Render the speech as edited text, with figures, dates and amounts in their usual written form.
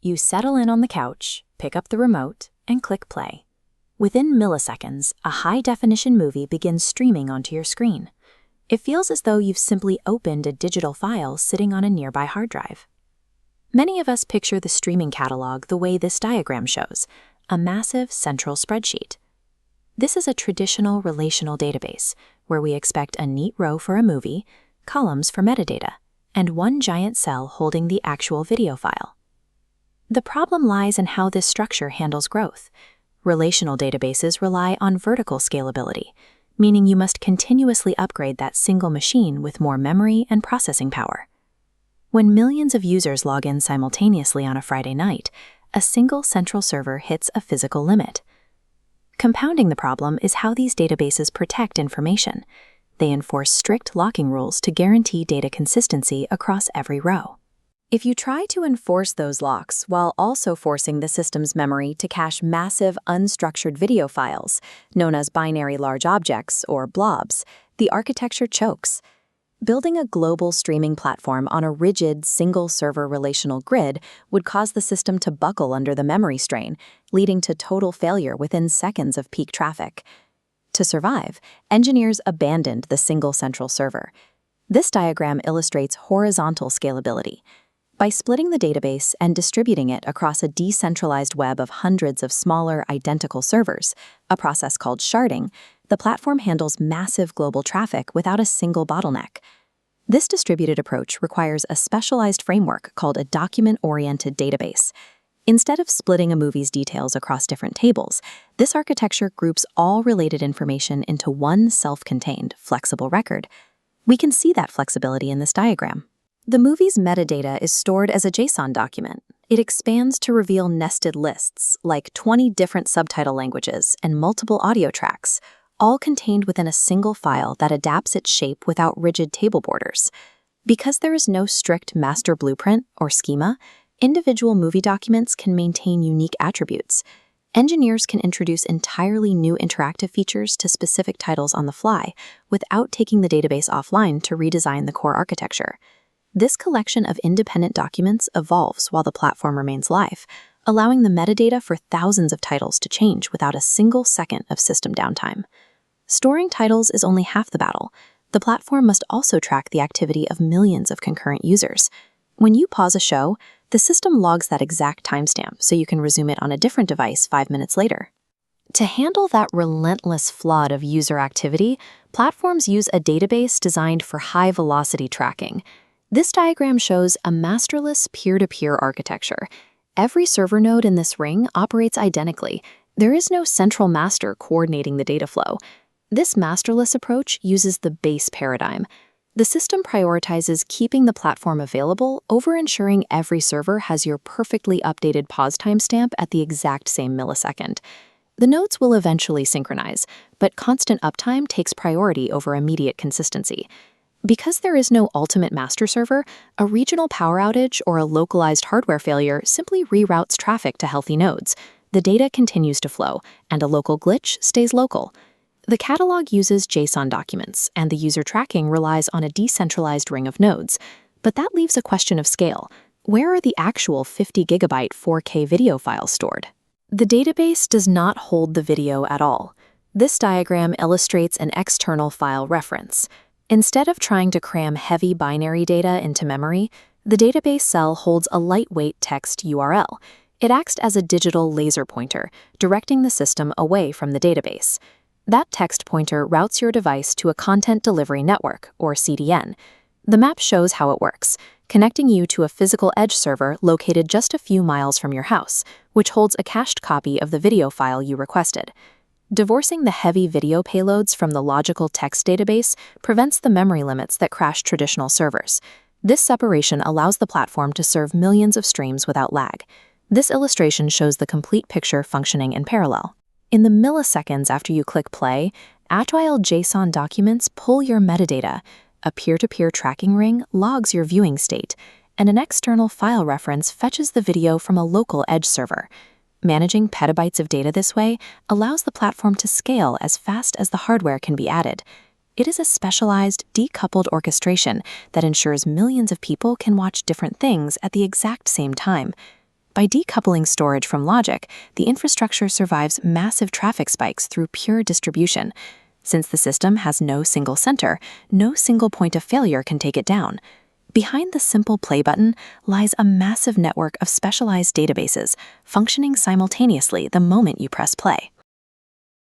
You settle in on the couch, pick up the remote, and click play. Within milliseconds, a high-definition movie begins streaming onto your screen. It feels as though you've simply opened a digital file sitting on a nearby hard drive. Many of us picture the streaming catalog the way this diagram shows, a massive central spreadsheet. This is a traditional relational database, where we expect a neat row for a movie, columns for metadata, and one giant cell holding the actual video file. The problem lies in how this structure handles growth. Relational databases rely on vertical scalability, meaning you must continuously upgrade that single machine with more memory and processing power. When millions of users log in simultaneously on a Friday night, a single central server hits a physical limit. Compounding the problem is how these databases protect information. They enforce strict locking rules to guarantee data consistency across every row. If you try to enforce those locks while also forcing the system's memory to cache massive unstructured video files, known as binary large objects or blobs, the architecture chokes. Building a global streaming platform on a rigid, single-server relational grid would cause the system to buckle under the memory strain, leading to total failure within seconds of peak traffic. To survive, engineers abandoned the single central server. This diagram illustrates horizontal scalability. By splitting the database and distributing it across a decentralized web of hundreds of smaller, identical servers, a process called sharding, the platform handles massive global traffic without a single bottleneck. This distributed approach requires a specialized framework called a document-oriented database. Instead of splitting a movie's details across different tables, this architecture groups all related information into one self-contained, flexible record. We can see that flexibility in this diagram. The movie's metadata is stored as a JSON document. It expands to reveal nested lists, like 20 different subtitle languages and multiple audio tracks, all contained within a single file that adapts its shape without rigid table borders. Because there is no strict master blueprint or schema, individual movie documents can maintain unique attributes. Engineers can introduce entirely new interactive features to specific titles on the fly without taking the database offline to redesign the core architecture. This collection of independent documents evolves while the platform remains live, allowing the metadata for thousands of titles to change without a single second of system downtime. Storing titles is only half the battle. The platform must also track the activity of millions of concurrent users. When you pause a show, the system logs that exact timestamp so you can resume it on a different device 5 minutes later. To handle that relentless flood of user activity, platforms use a database designed for high-velocity tracking. This diagram shows a masterless peer-to-peer architecture. Every server node in this ring operates identically. There is no central master coordinating the data flow. This masterless approach uses the base paradigm. The system prioritizes keeping the platform available over ensuring every server has your perfectly updated pause timestamp at the exact same millisecond. The nodes will eventually synchronize, but constant uptime takes priority over immediate consistency. Because there is no ultimate master server, a regional power outage or a localized hardware failure simply reroutes traffic to healthy nodes. The data continues to flow, and a local glitch stays local. The catalog uses JSON documents, and the user tracking relies on a decentralized ring of nodes. But that leaves a question of scale. Where are the actual 50-gigabyte 4K video files stored? The database does not hold the video at all. This diagram illustrates an external file reference. Instead of trying to cram heavy binary data into memory, the database cell holds a lightweight text URL. It acts as a digital laser pointer, directing the system away from the database. That text pointer routes your device to a content delivery network, or CDN. The map shows how it works, connecting you to a physical edge server located just a few miles from your house, which holds a cached copy of the video file you requested. Divorcing the heavy video payloads from the logical text database prevents the memory limits that crash traditional servers. This separation allows the platform to serve millions of streams without lag. This illustration shows the complete picture functioning in parallel. In the milliseconds after you click play, agile JSON documents pull your metadata, a peer-to-peer tracking ring logs your viewing state, and an external file reference fetches the video from a local edge server. Managing petabytes of data this way allows the platform to scale as fast as the hardware can be added. It is a specialized, decoupled orchestration that ensures millions of people can watch different things at the exact same time. By decoupling storage from logic, the infrastructure survives massive traffic spikes through pure distribution. Since the system has no single center, no single point of failure can take it down. Behind the simple play button lies a massive network of specialized databases, functioning simultaneously the moment you press play.